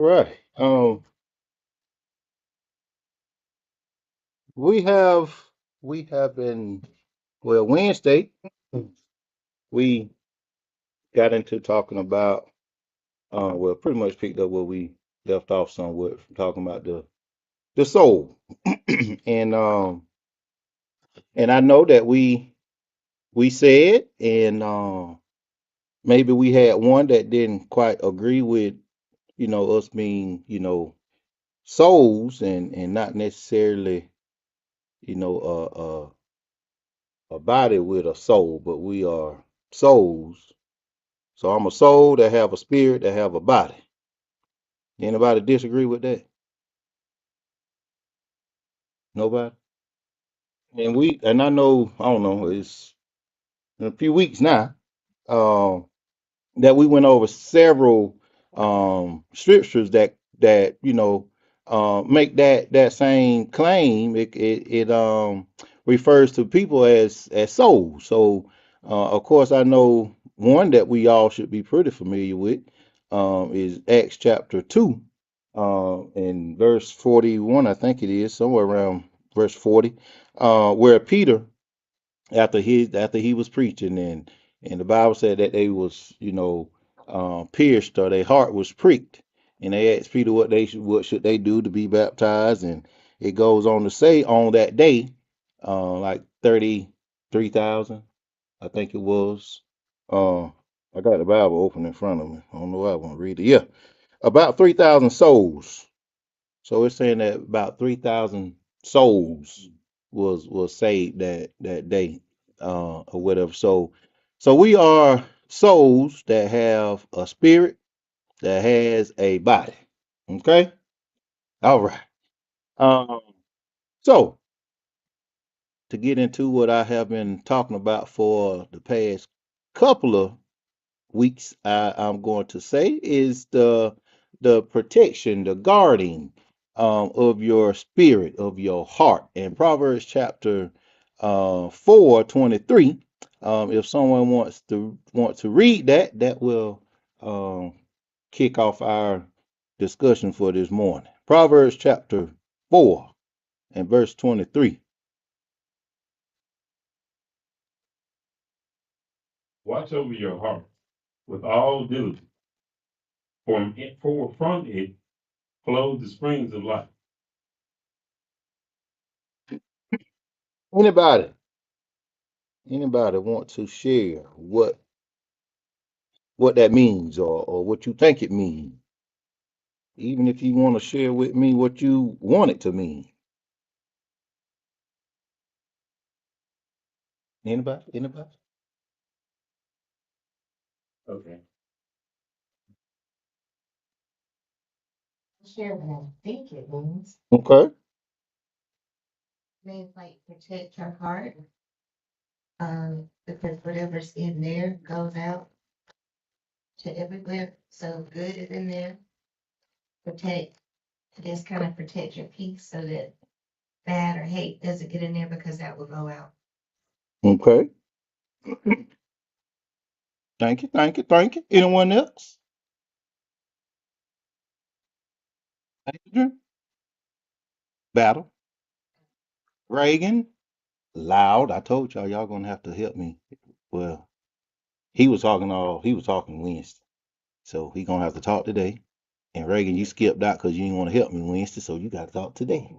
Right. We have we have been well Wednesday we got into talking about well pretty much picked up where we left off somewhat from talking about the soul. and and I know that we said and maybe we had one that didn't quite agree with us being souls and not necessarily a body with a soul, but we are souls. So I'm a soul that have a spirit that have a body. Anybody disagree with that? Nobody? And I know, I don't know, it's in a few weeks now, um, that we went over several scriptures that make that same claim. It refers to people as souls. So of course I know one that we all should be pretty familiar with is Acts chapter 2 in verse 41, I think it is, somewhere around verse 40, where Peter after he was preaching and the Bible said that they was pierced or their heart was pricked and they asked Peter what should they do to be baptized, and it goes on to say on that day like 33,000, I think it was. uh I got the Bible open in front of me. I don't know why I want to read it. Yeah, about 3,000 souls. So it's saying that about 3,000 souls was saved that day, or whatever. So we are souls that have a spirit that has a body. Okay? All right. Um, so to get into what I have been talking about for the past couple of weeks, I'm going to say is the protection, the guarding of your spirit, of your heart. In Proverbs chapter 4:23, if someone wants to read that, that will um, kick off our discussion for this morning. Proverbs chapter 4 and verse 23. Watch over your heart with all diligence, for from it flows the springs of life. Anybody, anybody want to share what that means or what you think it means? Even if you want to share with me what you want it to mean. Anybody? Anybody? Okay. Share what I think it means. Okay. Means like protect your heart, because whatever's in there goes out to everywhere. So good is in there. Protect, just kind of protect your peace so that bad or hate doesn't get in there because that will go out. Okay. Thank you. Thank you. Thank you. Anyone else? Adrian? Battle? Reagan? Loud. I told y'all gonna have to help me. Well, he was talking Wednesday. So he gonna have to talk today. And Reagan, you skipped out because you didn't want to help me Wednesday, so you gotta talk today.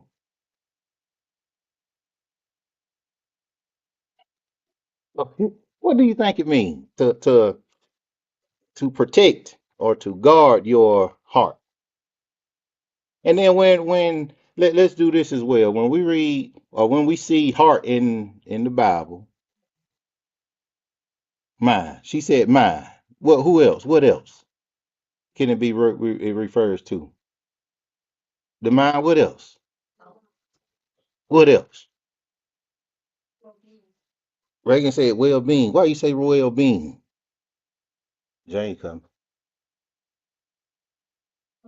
Okay. What do you think it means to protect or to guard your heart? And then let's do this as well. When we read or when we see heart in the Bible, mind. She said mind. What? Who else? What else can it be? It refers to the mind. What else? What else? Reagan said well-being. Why you say well-being? Jane come.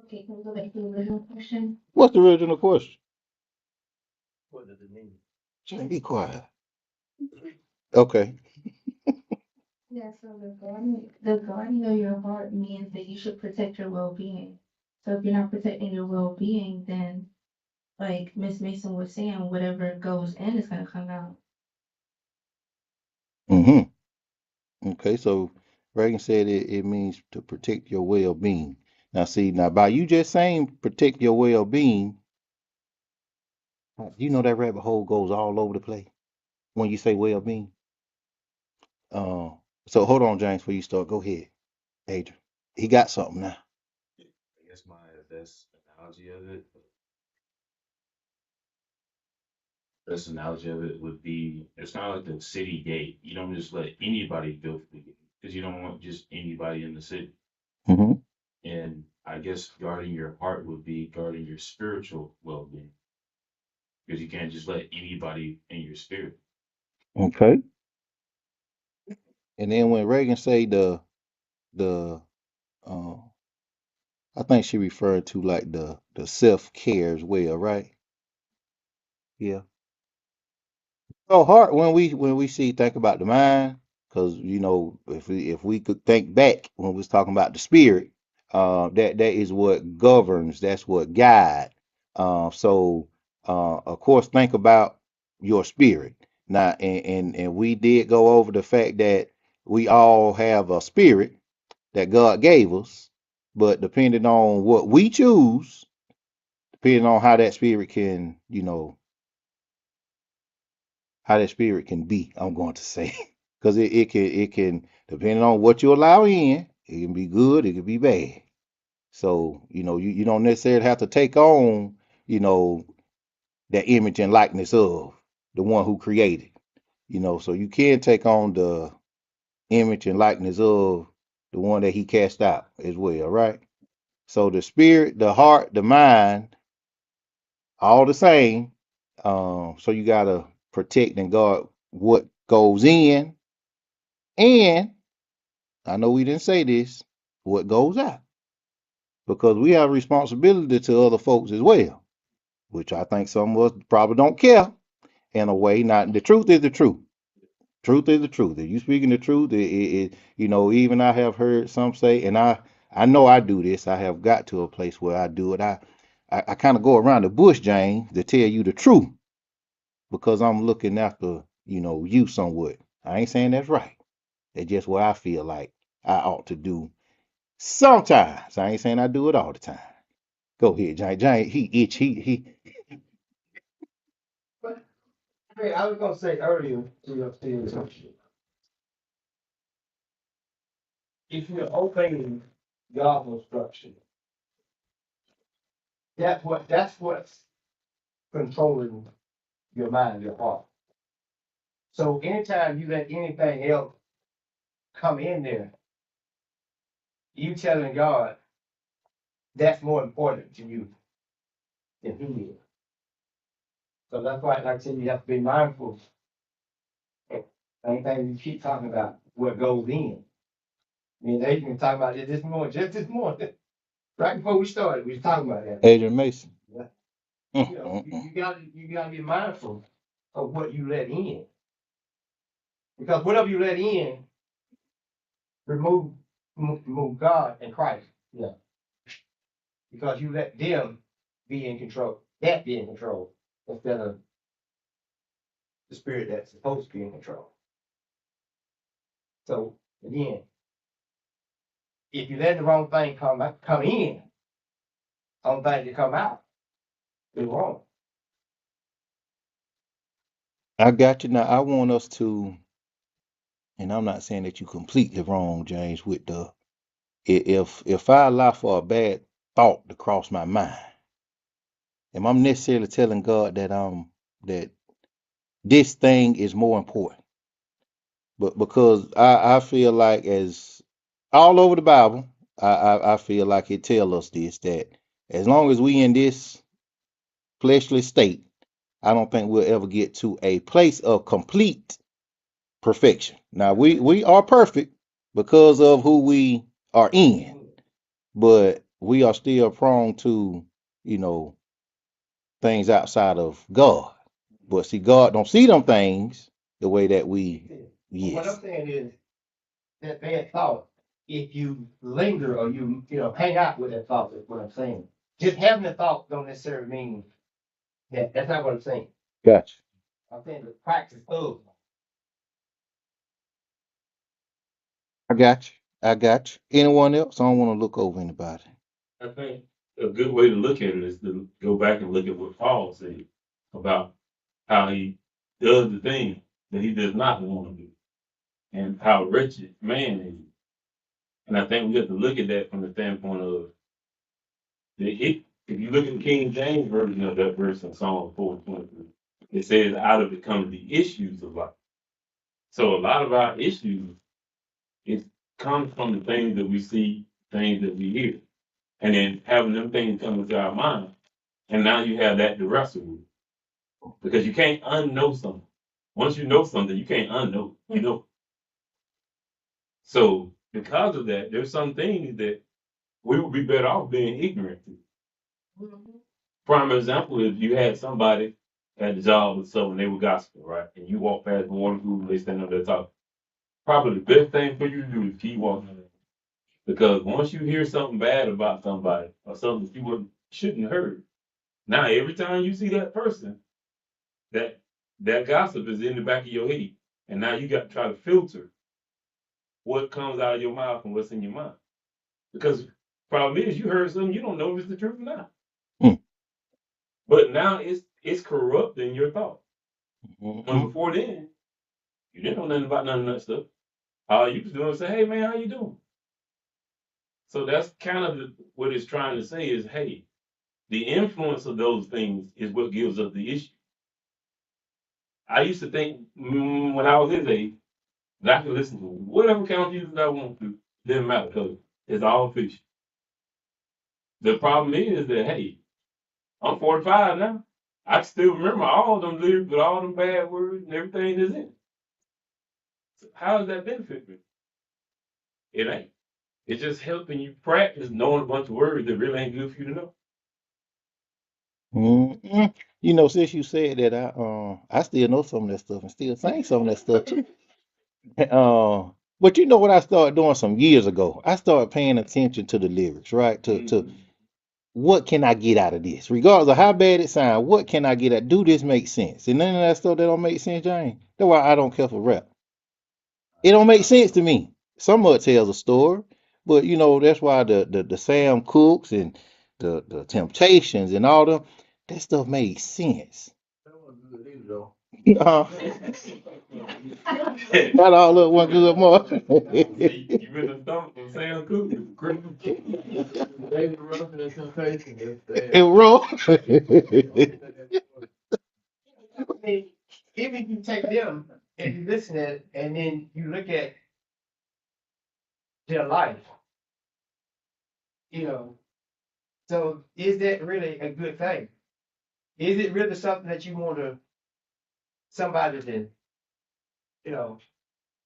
Okay, can we go back to the original question? What's the original question? Jane, be quiet. Okay. Yeah, so the guarding of your heart means that you should protect your well-being. So if you're not protecting your well-being, then like Miss Mason was saying, whatever goes in is gonna come out. Hmm. Okay, so Reagan said it means to protect your well-being. Now, see, now by you just saying protect your well-being, you know that rabbit hole goes all over the place when you say well-being. Uh, so hold on, James, before you start. Go ahead, Adrian. He got something now. I guess my best analogy of it would be it's kind of like the city gate. You don't just let anybody go through the gate because you don't want just anybody in the city. Hmm. And I guess guarding your heart would be guarding your spiritual well-being because you can't just let anybody in your spirit. Okay. And then when Reagan say the uh, I think she referred to like the self-care as well, right? Yeah. So heart when we see think about the mind, because you know if we could think back when we was talking about the spirit, that is what governs, that's what guide. So of course think about your spirit now, and we did go over the fact that we all have a spirit that God gave us, but depending on what we choose, depending on how that spirit can, how that spirit can be, I'm going to say. Because it can depending on what you allow in, it can be good, it can be bad. So, you don't necessarily have to take on, you know, that image and likeness of the one who created. So you can take on the image and likeness of the one that he cast out as well, right? So the spirit, the heart, the mind, all the same. So you gotta protect and guard what goes in, and I know we didn't say this, what goes out, because we have responsibility to other folks as well, which I think some of us probably don't care in a way. Not the truth is the truth. Truth is the truth. If you speaking the truth, even I have heard some say, and I know I do this. I have got to a place where I do it. I kind of go around the bush, James, to tell you the truth because I'm looking after, you somewhat. I ain't saying that's right. That's just what I feel like I ought to do sometimes. I ain't saying I do it all the time. Go ahead, James. James, he itch. He. But hey, I was gonna say earlier to your assumption, if you're obeying God's instruction, that's what's controlling your mind, your heart. So anytime you let anything else come in there, you telling God that's more important to you than He is. So that's why, like I said, you have to be mindful. Same thing you keep talking about what goes in. I mean, they can talk about it this morning, just this morning, right before we started, we was talking about that. Adrian Mason. Yeah. Mm, You know, mm, you, mm. you gotta you gotta be mindful of what you let in. Because whatever you let in, remove remove God and Christ. Yeah. Because you let them be in control. That be in control instead of the spirit that's supposed to be in control. So again, if you let the wrong thing come in, wrong thing to come out, it's wrong. I got you now. I want us to, and I'm not saying that you completely wrong, James. With if I allow for a bad thought to cross my mind, am I necessarily telling God that this thing is more important? But because I feel like as all over the Bible, I feel like it tells us this that as long as we in this fleshly state, I don't think we'll ever get to a place of complete perfection. Now we are perfect because of who we are in, but we are still prone to, you know, things outside of God. But see, God don't see them things the way that we But what yes. I'm saying is that bad thought. if you linger or hang out with that thought. Is what I'm saying. Just having the thought don't necessarily mean that. That's not what I'm saying. Gotcha. I'm saying the practice of. I got you. I got you. Anyone else? I don't want to look over anybody. I think a good way to look at it is to go back and look at what Paul said about how he does the thing that he does not want to do and how wretched man is. And I think we have to look at that from the standpoint of if you look at the King James version of that verse in Psalm 4:23, it says, out of it come the issues of life. So a lot of our issues, it comes from the things that we see, things that we hear. And then having them things come into our mind. And now you have that to wrestle with. Because you can't unknow something. Once you know something, you can't unknow. You know. So because of that, there's some things that we would be better off being ignorant to. Prime example is you had somebody at the job or so and they were gospel, right? And you walk past the water cooler, they stand up there talking. Probably the best thing for you to do is keep walking. Because once you hear something bad about somebody or something that shouldn't have heard, now every time you see that person, that that gossip is in the back of your head. And now you got to try to filter what comes out of your mouth and what's in your mind. Because problem is you heard something you don't know if it's the truth or not. Mm. But now it's corrupting your thought. When Mhm. before then, you didn't know nothing about none of that stuff. All you was doing was say, hey man, how you doing? So that's kind of what it's trying to say is, hey, the influence of those things is what gives us the issue. I used to think when I was his age that I could listen to whatever kind of music I want to. Didn't matter because it's all fiction. The problem is that hey, I'm 45 now. I can still remember all them lyrics with all them bad words and everything that's in it. So how does that benefit me? It ain't. It's just helping you practice knowing a bunch of words that really ain't good for you to know. Mhm. Since you said that, I still know some of that stuff and still sing some of that stuff too. But you know what I started doing some years ago? I started paying attention to the lyrics, right? To Mm-hmm. what can I get out of this? Regardless of how bad it sounds, what can I get out? Do this make sense? And none of that stuff that don't make sense, James. That's why I don't care for rap. It don't make sense to me. Some of it tells a story, but that's why the Sam Cooks and the Temptations and all them, that stuff made sense. That wasn't good either, though. Uh, not all of it one good more. See, you been a thumb from Sam Cooke. David Ruffin and Temptation. It wrong. I mean, even if you take them and you listen at it, and then you look at their life, you know, so is that really a good thing? Is it really something that you want somebody to, you know,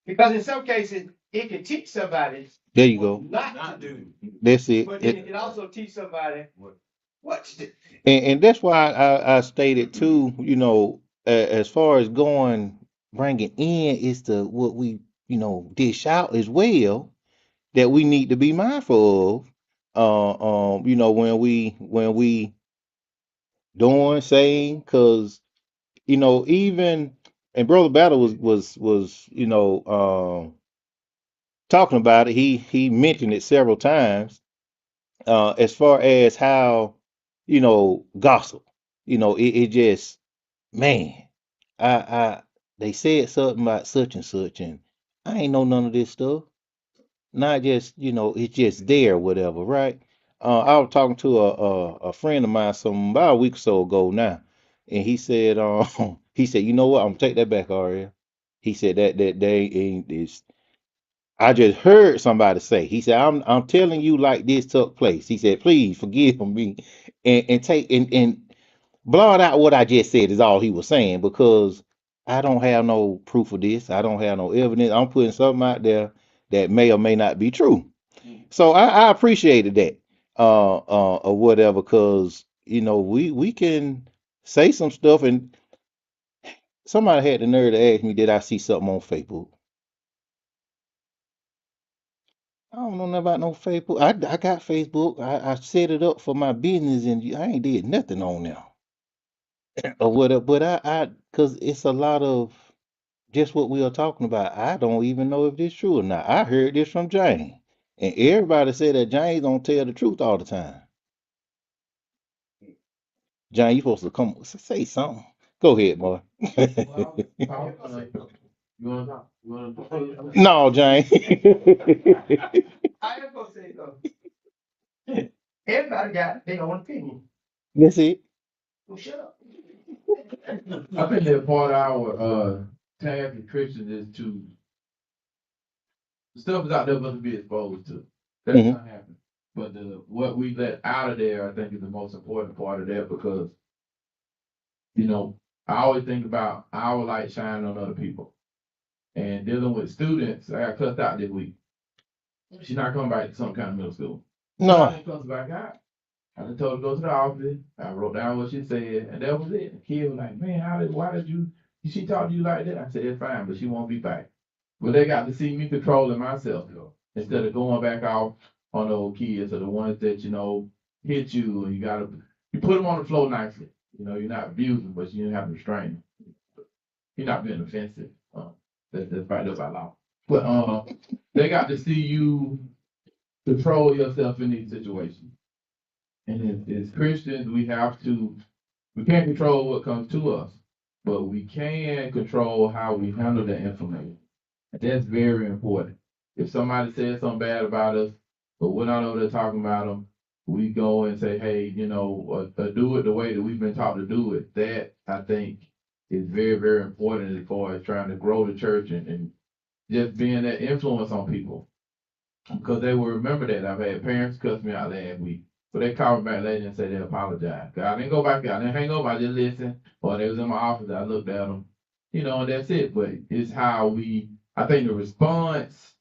because in some cases it can teach somebody There you go. not to do, That's it. but then it can also teach somebody what to do. And that's why I stated too, as far as bringing in is the what we, dish out as well that we need to be mindful of. When we doing, saying, because, even, and Brother Battle was, talking about it. He mentioned it several times, as far as how, gossip, it just, man, I they said something about such and such, and I ain't know none of this stuff. Not just, it's just there, whatever, right? I was talking to a friend of mine some about a week or so ago now, and he said, he said, you know what? I'm gonna take that back, Ariel. He said that they ain't this. I just heard somebody say. He said, I'm telling you like this took place. He said, please forgive me, and take and blot out what I just said is all he was saying because I don't have no proof of this. I don't have no evidence. I'm putting something out there that may or may not be true. So I appreciated that, or whatever, because we can say some stuff, and somebody had the nerve to ask me, did I see something on Facebook? don't know nothing about no Facebook. I got Facebook. I set it up for my business, and I ain't did nothing on there or whatever. But cause it's a lot of just what we are talking about. I don't even know if this true or not. I heard this from James, and everybody said that James don't tell the truth all the time. James, you supposed to come say something. Go ahead, boy. Well, you want to talk? You want to? No, James. I am gonna say something. Everybody got their own opinion. That's it. Well, shut up. I think that part of our task as Christians is to the stuff is out there must be exposed to. That's Hmm. not happening. But what we let out of there, I think, is the most important part of that because you know I always think about our light shining on other people and dealing with students. I got cussed out this week. She's not coming back to some kind of middle school. But I No. didn't cuss her back out. I just told her to go to the office. I wrote down what she said, and that was it. The kid was like, "Man, why did you? She talked to you like that?" I said, "It's fine, but she won't be back." But they got to see me controlling myself though, instead of going back off on the old kids or the ones that hit you, and you put them on the floor nicely. You're not abusing, but you have to restrain them. You're not being offensive. That's by law. But they got to see you control yourself in these situations. And as Christians, we can't control what comes to us, but we can control how we handle the information. And that's very important. If somebody says something bad about us, but we're not over there talking about them, we go and say, hey, do it the way that we've been taught to do it. That, I think, is very, very important as far as trying to grow the church and just being that influence on people because they will remember that. I've had parents cuss me out last week, but they called me back later and said they apologize. I didn't go back out, I didn't hang up, I just listened. Or they was in my office, I looked at them, and that's it. But it's how I think the response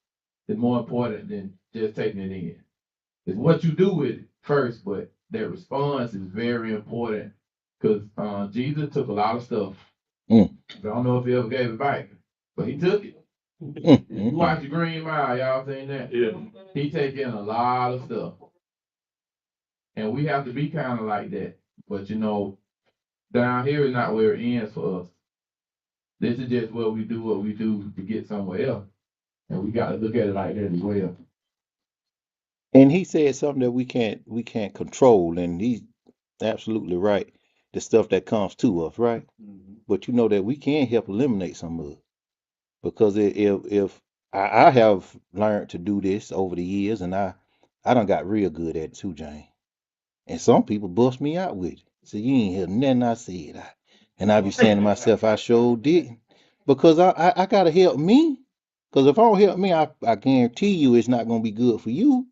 is more important than just taking it in. It's what you do with it first, but that response is very important because Jesus took a lot of stuff. Mm, I don't know if he ever gave it back, but he took it. You watch the Green Mile, y'all seen that? Yeah. He take in a lot of stuff. And we have to be kind of like that. But down here is not where it ends for us. This is just what we do to get somewhere else. And we got to look at it like that as well. And he said something that we can't control, and he's absolutely right. The stuff that comes to us, right? But you know that we can help eliminate some of it because if I have learned to do this over the years, and I done got real good at it too, Jane. And some people bust me out with it. So you ain't hear nothing I said. And I be saying to myself, I sure didn't. Because I gotta help me. Because if I don't help me, I guarantee you it's not gonna be good for you.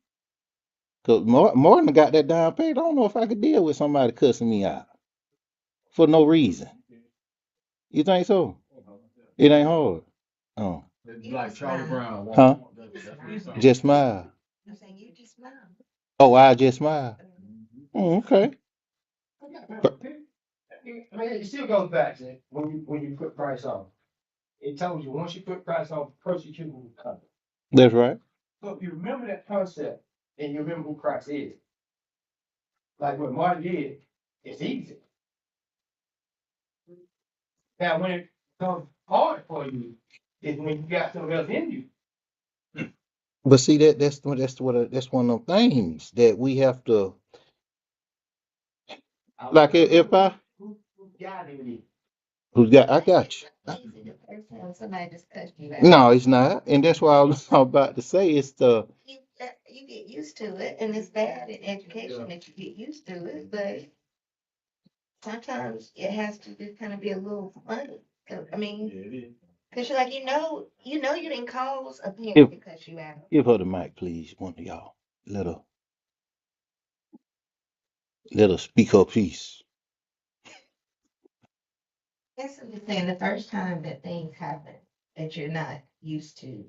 Because Martin got that down paid. I don't know if I could deal with somebody cussing me out for no reason. You think so? It ain't hard. Oh. It's You like just Charlie smile. Brown. Huh? That's what it's Just smile. I'm saying you just smile. Oh, I just smile. Oh, okay. I mean, it still goes back to when you put Christ on. It tells you once you put Christ on, persecution will come. That's right. So if you remember that concept and you remember who Christ is, like what Martin did, it's easy. Now, when it becomes hard for you, is when you got something else in you. But see that's one of them things that we have to like if I Who got in you? who's got I got you. Easy the first time somebody just cussed you out. No, it's not. And that's why I was about to say it's the You get used to it, and it's bad in education that you get used to it, but sometimes it has to just kind of be a little funny. 'Cause, I mean, because you're like, you didn't cause a give parent to cuss you out. give her the mic, please, one of y'all. Let her let her speak her piece. That's what I'm saying. The first time that things happen that you're not used to,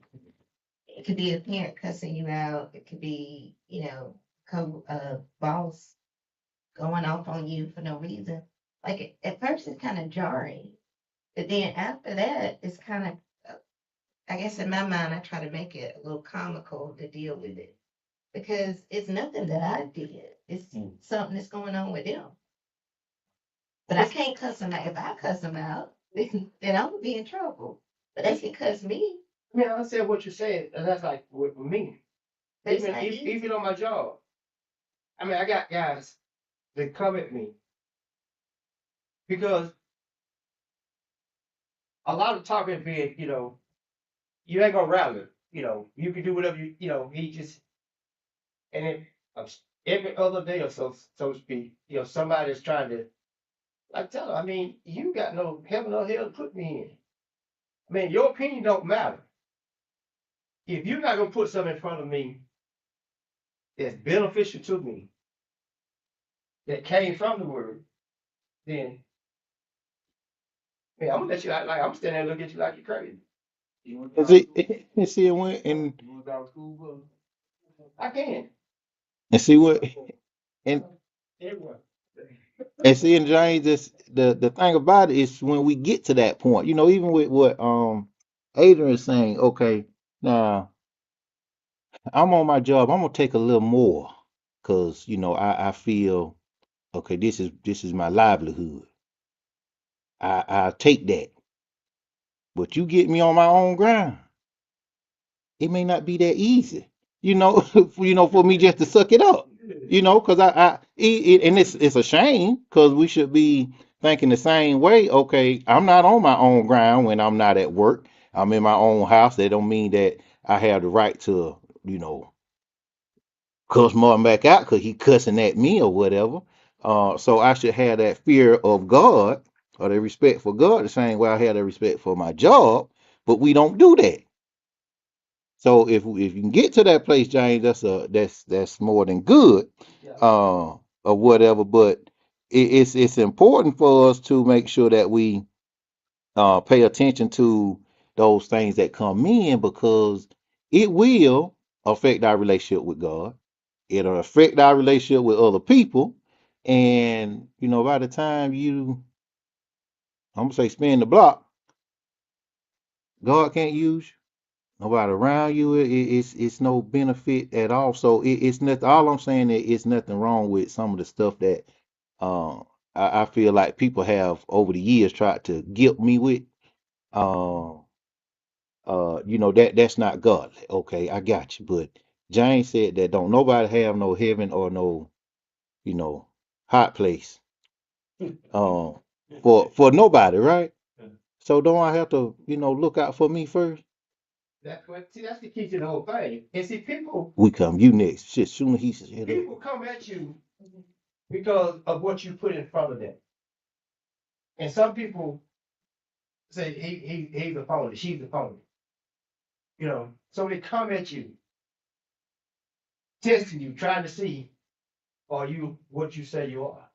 it could be a parent cussing you out. It could be, boss going off on you for no reason. Like at first, it's kind of jarring, but then after that, it's kind of I guess in my mind, I try to make it a little comical to deal with it because it's nothing that I did. It's something that's going on with them. But I can't cuss them out. If I cuss them out, then I'm gonna be in trouble. But they can cuss me. I mean, I understand what you're saying, and that's like with me. But it's Even not easy. even on my job. I mean, I got guys that come at me because a lot of talking being, you ain't gonna rally. You can do whatever he just and it every other day or so to speak, somebody's trying to like tell her, I mean, you got no heaven or hell to put me in. I mean, your opinion don't matter. If you're not gonna put something in front of me that's beneficial to me, that came from the word, then man, I'm gonna let you like I'm standing there and look at you like you're crazy. You want to And drive see, school? and see, and when, You want to drive school bus? I can. and see what, and Everyone. and see, and James, this the thing about it is when we get to that point, even with what Adrian is saying, okay, now I'm on my job, I'm gonna take a little more, cause I feel okay, this is my livelihood. I take that, but you get me on my own ground, it may not be that easy, for me just to suck it up, because and it's a shame because we should be thinking the same way. Okay, I'm not on my own ground when I'm not at work. I'm in my own house. That don't mean that I have the right to, cuss Martin back out because he cussing at me or whatever. So I should have that fear of God or the respect for God the same way I have the respect for my job. But we don't do that. So if you can get to that place, James, that's more than good, Yeah. or whatever. But it's important for us to make sure that we pay attention to those things that come in because it will affect our relationship with God. It'll affect our relationship with other people, and by the time I'm gonna say spin the block, God can't use you. Nobody around you, it's no benefit at all. So it's nothing. All I'm saying is it's nothing wrong with some of the stuff that um I feel like people have over the years tried to guilt me with. Um that's not godly. Okay, I got you. But James said that don't nobody have no heaven or no, you know, hot place for nobody, right? So don't I have to, look out for me first? That's the key to the whole thing. And see, We come, you next. Shit, soon as he said that. people come at you because of what you put in front of them. And some people say he's a phony, she's a phony. So they come at you, testing you, trying to see are you what you say you are.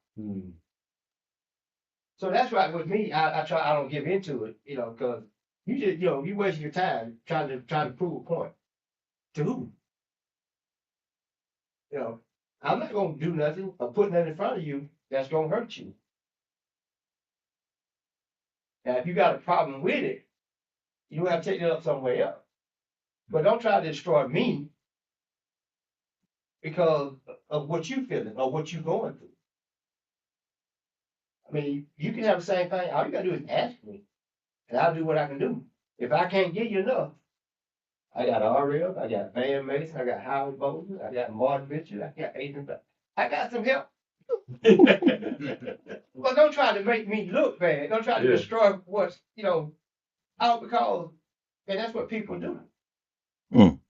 So that's right with me. I don't give into it, because you just you waste your time trying to prove a point to who. You know, I'm not gonna do nothing or put nothing in front of you that's gonna hurt you. Now, if you got a problem with it, you have to take it up somewhere else. But don't try to destroy me because of what you feeling or what you going through. I mean, you can have the same thing. All you gotta do is ask me, and I'll do what I can do. If I can't give you enough, I got RL, I got Van Mason, I got Howard Bolden, I got Martin Mitchell, I got Adrian. I got some help. But don't try to make me look bad. Don't try to Yeah. destroy what's, out because, and that's what people do. Mm,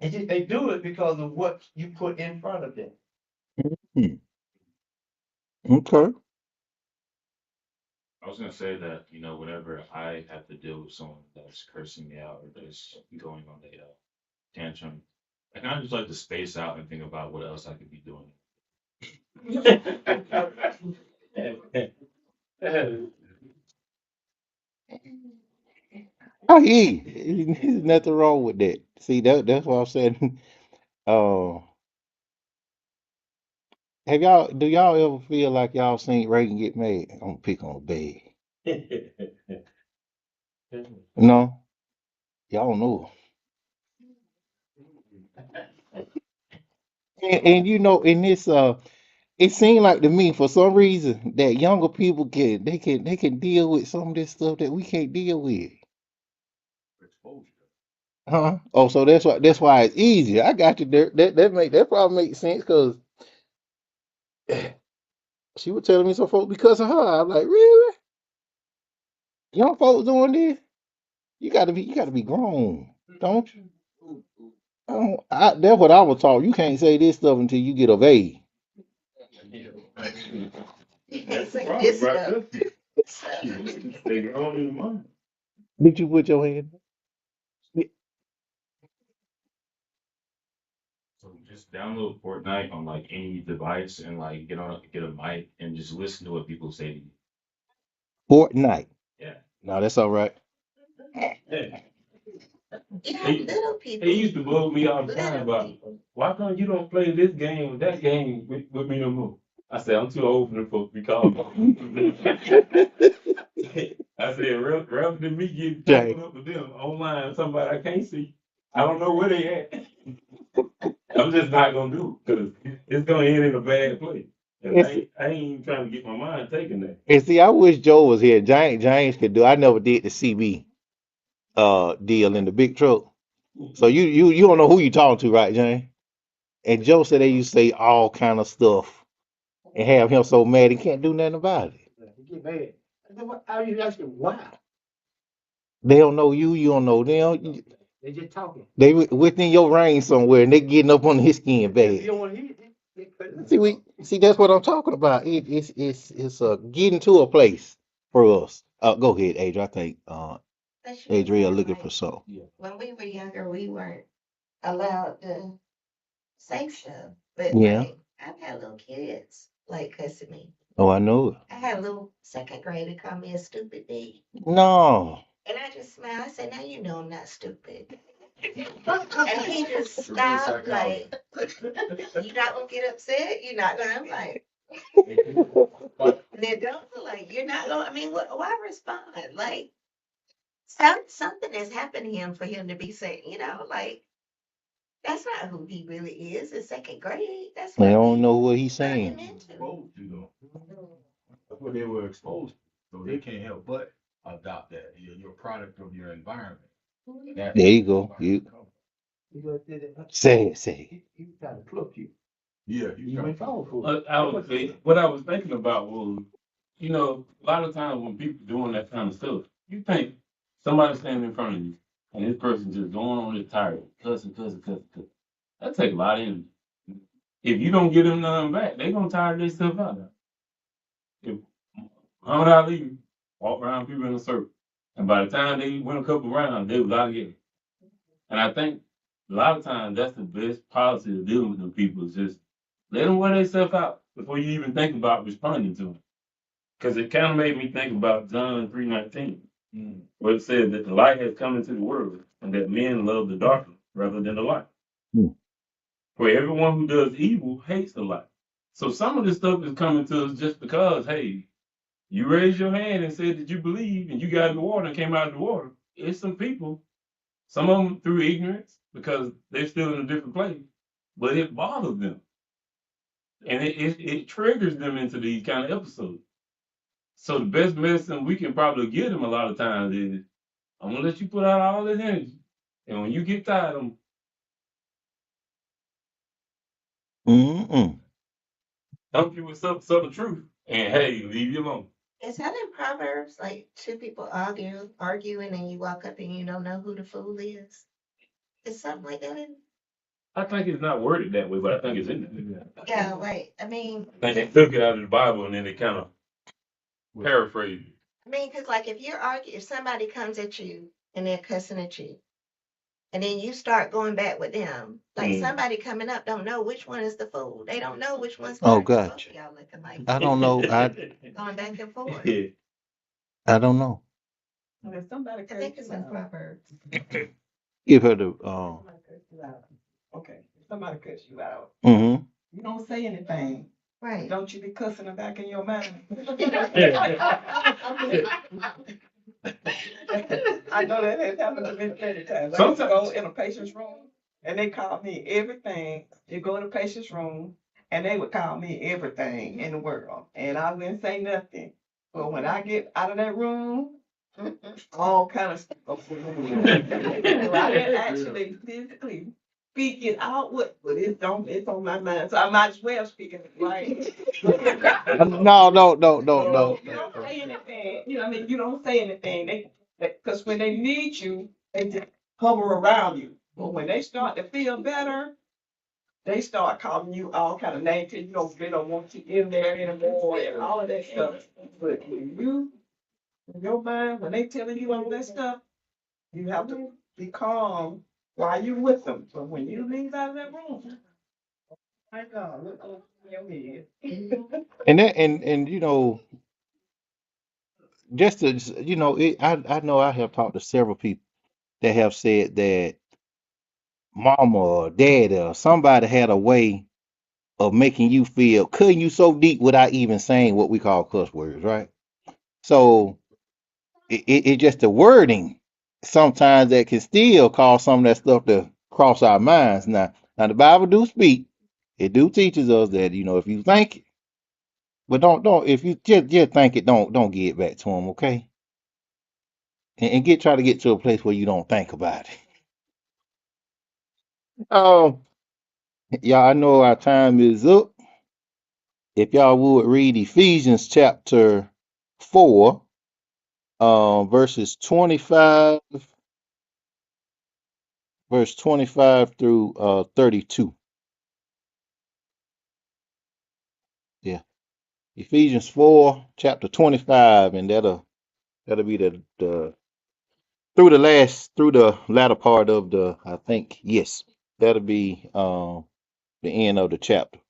They do it because of what you put in front of them. mm, okay. I was gonna say that, whenever I have to deal with someone that's cursing me out or that's going on a tantrum, I kind of just like to space out and think about what else I could be doing. I hear you. There's nothing wrong with that. See, that's what I'm saying. Uh, do y'all ever feel like y'all seen Reagan get mad? I'm gonna pick on the bed. No? Y'all know. And you know, in this it seemed like to me for some reason that younger people can deal with some of this stuff that we can't deal with. Huh? Oh, so that's why it's easier. I got you there. That probably makes sense because she was telling me some folks because of her. I'm like, really? Young folks doing this? You gotta be grown, don't you? That's what I was taught. You can't say this stuff until you get of age. You can't That's the say problem this right stuff. there. So, They grown in the mind. Did you put your hand? So just download Fortnite on like any device and like get a mic and just listen to what people say to you. Fortnite. Yeah. No, that's all right. Yeah. you know, He little he people, used to blow me all the time little about people. why come you don't play this game or that game with me no more? I said I'm too old for them folks to be calling me. I said rather than me getting Jay, tangled up with them online, somebody I can't see. I don't know where they at. I'm just not gonna do it because it's gonna end in a bad place. And it's, I ain't even trying to get my mind taken there. and see, I wish Joe was here. James could do. I never did the CB deal in the big truck. So you don't know who you talking to, right, James? And Joe said they used to say all kind of stuff and have him so mad he can't do nothing about it. You get mad. And then I you asking why? They don't know you, you don't know them. They just talking. They within your range somewhere, and they getting up on his skin If you bad. don't want to hear it, they cut it See, off. that's what I'm talking about. It's getting to a place for us. Go ahead, Adrian. I think But you Adriel understand, looking for like, something. when we were younger, we weren't allowed to say stuff. But Yeah. like, I've had little kids like cussing me. Oh, I know it. I had a little second grader call me a stupid bee. No. And I just smiled. I said, now you know I'm not stupid. And he just stopped, like, you're not gonna get upset. You're not gonna. I'm like, and then don't feel like you're not gonna. I mean, why respond? Like, something has happened to him for him to be saying, like, that's not who he really is in second grade. That's They what don't we know what he's turn him saying. into. That's what they were exposed to. So they can't help but adopt that. You're a product of your environment. That's There you go. You You just did it. say it. He trying to cloak you. yeah, You went forward for it. What I was thinking about was, a lot of times when people doing that kind of stuff, you think somebody standing in front of you and this person just going on this tire, cussing, cussing, cussing, cussing. That take a lot of energy. If you don't get them none back, they gonna tire themselves out. If Muhammad Ali walked around people in a circle, and by the time they went a couple rounds, they was out again. And I think a lot of times that's the best policy of dealing with them people is just let them wear themselves out before you even think about responding to them. Because it kind of made me think about John 3:19, where it said that the light has come into the world and that men love the darkness rather than the light. Hmm. For everyone who does evil hates the light. So some of this stuff is coming to us just because, hey, you raised your hand and said that you believe and you got in the water and came out of the water. It's some people, some of them through ignorance because they're still in a different place, but it bothers them. And it triggers them into these kind of episodes. So the best medicine we can probably give them a lot of times is I'm gonna let you put out all this energy. And when you get tired of them, Mm-mm. dump you with some truth. And hey, leave you alone. Is that in Proverbs? Like two people arguing, and you walk up and you don't know who the fool is. Is something like that in? I think it's not worded that way, but I think it's in there. Yeah, like I mean, I think they took it out of the Bible and then they kind of paraphrased it. because like if somebody comes at you and they're cussing at you, and then you start going back with them, like somebody coming up don't know which one is the fool. They don't know which one's Oh, right. 'Cause both gotcha. of y'all looking like I don't know. going back and forth. I don't know. I think it's in Proverbs. Give her the Okay, somebody cuss you out. mm-hmm. You don't say anything. Right. Don't you be cussing them back in your mind. I know that has happened to me many times. I used to go Sometimes. in a patient's room and they called me everything. You go in a patient's room and they would call me everything in the world. And I wouldn't say nothing. But when I get out of that room, all kind of stuff. So I didn't actually physically speak it out, but it's on my mind. So I might as well speak it right. No, no, no, no, So no. you don't say anything, you know, what I mean, you don't say anything. Because when they need you, they just hover around you. But when they start to feel better, they start calling you all kind of names. You know, they don't want you in there anymore and all of that stuff. But when you, in your mind, when they telling you all that stuff, you have to be calm while you with them. But when you leave out of that room, my God, look over your head. And just to I know I have talked to several people that have said that mama or daddy or somebody had a way of making you feel cutting you so deep without even saying what we call cuss words, right? So it just the wording sometimes that can still cause some of that stuff to cross our minds. Now the Bible do speak, it do teaches us that if you think it, but don't if you just think it, don't give it back to him, okay? And try to get to a place where you don't think about it. Um, y'all, I know our time is up. If y'all would read Ephesians chapter 4, verses 25, verse 25 through 32. Yeah. Ephesians 4, chapter 25, and that'll be the through the latter part of the, I think, yes, that'll be the end of the chapter.